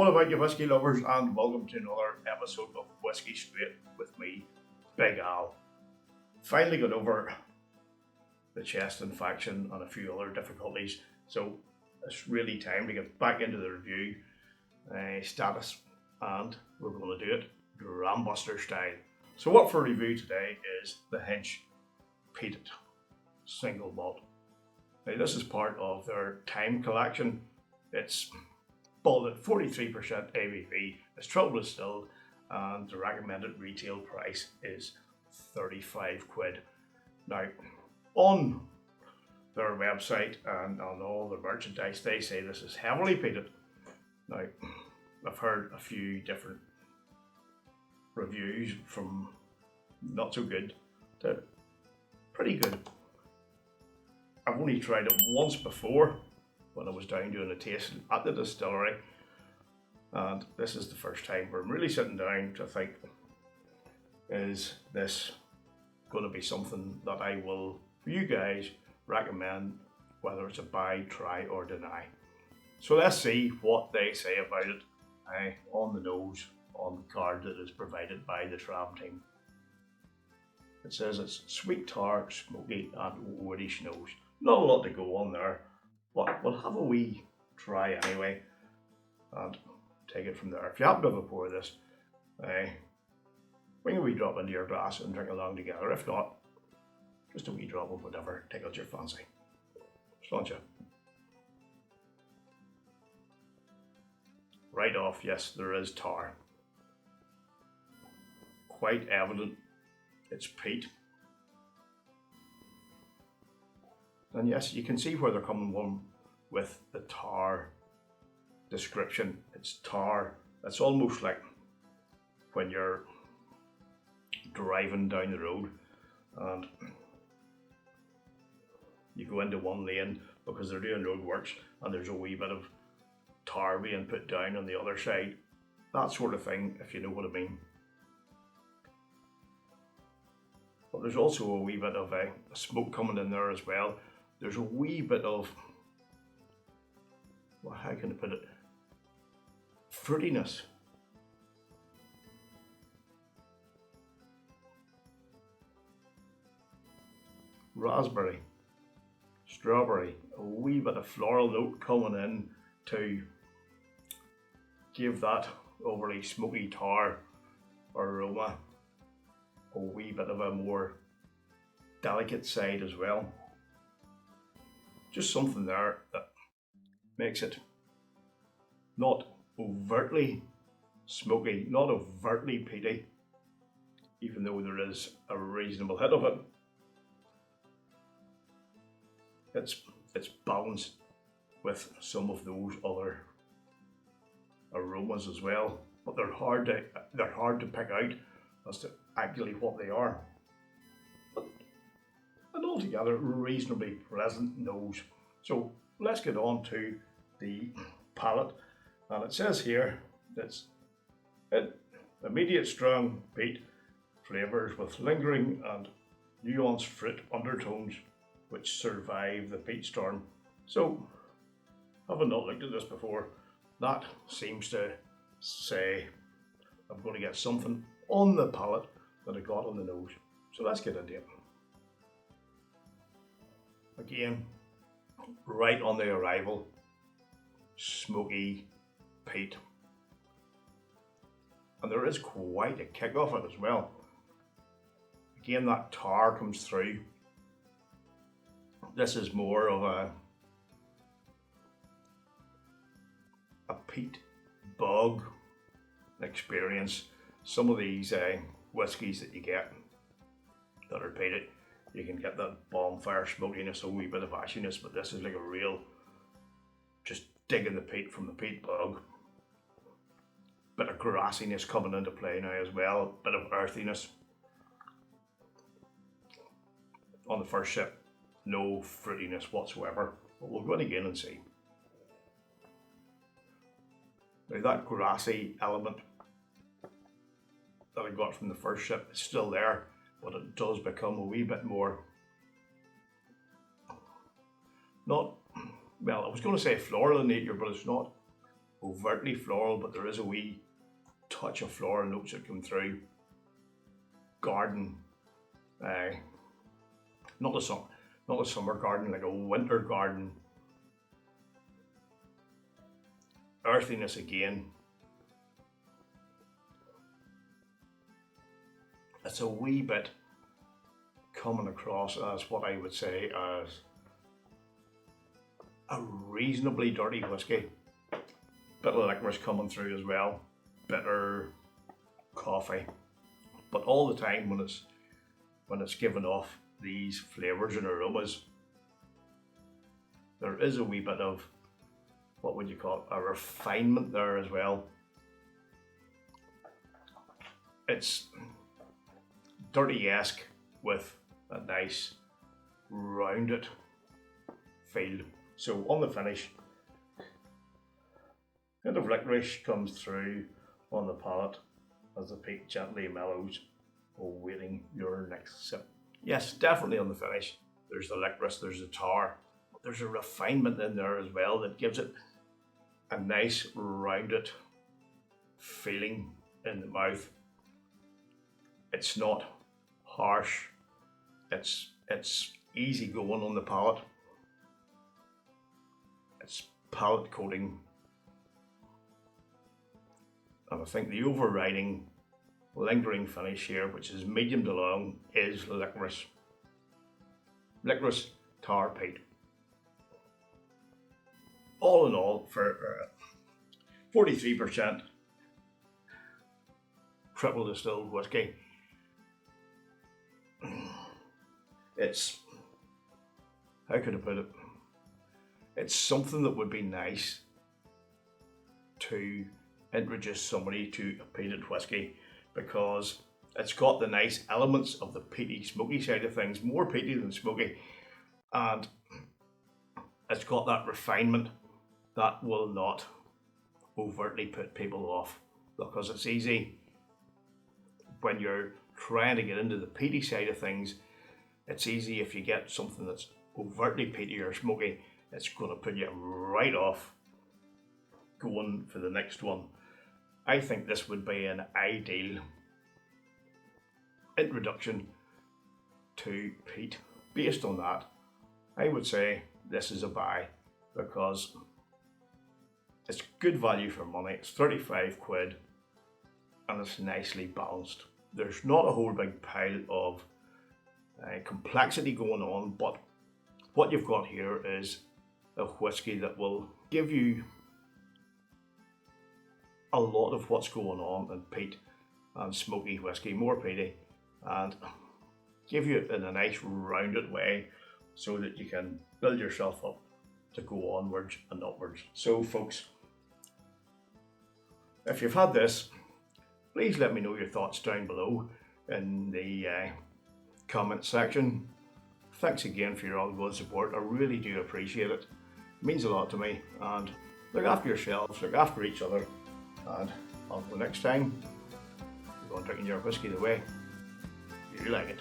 What about you whiskey lovers, and welcome to another episode of Whiskey Straight with me, Big Al. Finally got over the chest infection and a few other difficulties, so it's really time to get back into the review status, and we're going to do it Rambuster style. So what for review today is the Hinch Peated single malt. Now this is part of their time collection. It's bottled at 43% ABV, it's triple distilled, and the recommended retail price is 35 quid. Now, on their website and on all the merchandise, they say this is heavily peated. Now, I've heard a few different reviews from not so good to pretty good. I've only tried it once before when I was down doing a tasting at the distillery, and this is the first time where I'm really sitting down to think, is this going to be something that I will, for you guys, recommend, whether it's a buy, try or deny. So let's see what they say about it on the nose, on the card that is provided by the Tram team. It says it's sweet, tart, smoky and woodish nose. Not a lot to go on there, but we'll have a wee try anyway and take it from there. If you happen to have a pour of this, bring a wee drop into your glass and drink along together. If not, just a wee drop of whatever tickles your fancy. Sláinte. Right off, yes, there is tar. Quite evident it's peat. And yes, you can see where they're coming from with the tar description. It's tar. It's almost like when you're driving down the road and you go into one lane because they're doing road works and there's a wee bit of tar being put down on the other side. That sort of thing, if you know what I mean. But there's also a wee bit of smoke coming in there as well. There's a wee bit of, well, how can I put it, fruitiness. Raspberry, strawberry, a wee bit of floral note coming in to give that overly smoky tar aroma a wee bit of a more delicate side as well. Just something there that makes it not overtly smoky, not overtly peaty, even though there is a reasonable hit of it. It's balanced with some of those other aromas as well, but they're hard to pick out as to actually what they are. But an altogether reasonably pleasant nose. So let's get on to the palate, and it says here it's immediate strong peat flavours with lingering and nuanced fruit undertones which survive the peat storm. So, having not looked at this before, that seems to say I'm going to get something on the palate that I got on the nose. So let's get into it. Again, right on the arrival, smoky peat. And there is quite a kick off it as well. Again, that tar comes through. This is more of a peat bog experience. Some of these whiskies that you get that are peated, you can get that bonfire smokiness, a wee bit of ashiness, but this is like a real, just digging the peat from the peat bog. Bit of grassiness coming into play now as well, bit of earthiness. On the first sip, no fruitiness whatsoever, but we'll go in again and see. Now that grassy element that I got from the first sip is still there, but it does become a wee bit more, not, well, I was going to say floral in nature, but it's not. overtly floral, but there is a wee touch of floral notes that come through. Garden, not a summer garden, like a winter garden. Earthiness again. It's a wee bit coming across as what I would say as a reasonably dirty whiskey. Bit of licorice coming through as well. Bitter coffee. But all the time when it's giving off these flavours and aromas, there is a wee bit of, what would you call it, a refinement there as well. It's dirty-esque with a nice rounded feel. So on the finish, a bit of licorice comes through on the palate as the peat gently mellows, awaiting your next sip. Yes, definitely on the finish, there's the licorice, there's the tar, but there's a refinement in there as well that gives it a nice rounded feeling in the mouth. It's not harsh, it's easy going on the palate. It's palate coating. And I think the overriding lingering finish here, which is medium to long, is licorice. Licorice, tar, peat. All in all, for 43% triple distilled whiskey, it's, how could I put it? It's something that would be nice to introduce somebody to a peated whiskey, because it's got the nice elements of the peaty, smoky side of things, more peaty than smoky, and it's got that refinement that will not overtly put people off, because it's easy when you're trying to get into the peaty side of things. It's easy if you get something that's overtly peaty or smoky, it's going to put you right off going for the next one. I think this would be an ideal introduction to peat. Based on that, I would say this is a buy, because it's good value for money. It's 35 quid and it's nicely balanced. There's not a whole big pile of complexity going on, but what you've got here is a whiskey that will give you a lot of what's going on in peat and smoky whiskey, more peaty, and give you it in a nice rounded way so that you can build yourself up to go onwards and upwards. So folks, if you've had this, please let me know your thoughts down below in the comment section. Thanks again for your ongoing support. I really do appreciate it. It means a lot to me. And look after yourselves, look after each other, and until next time, go on drinking your whiskey the way you like it.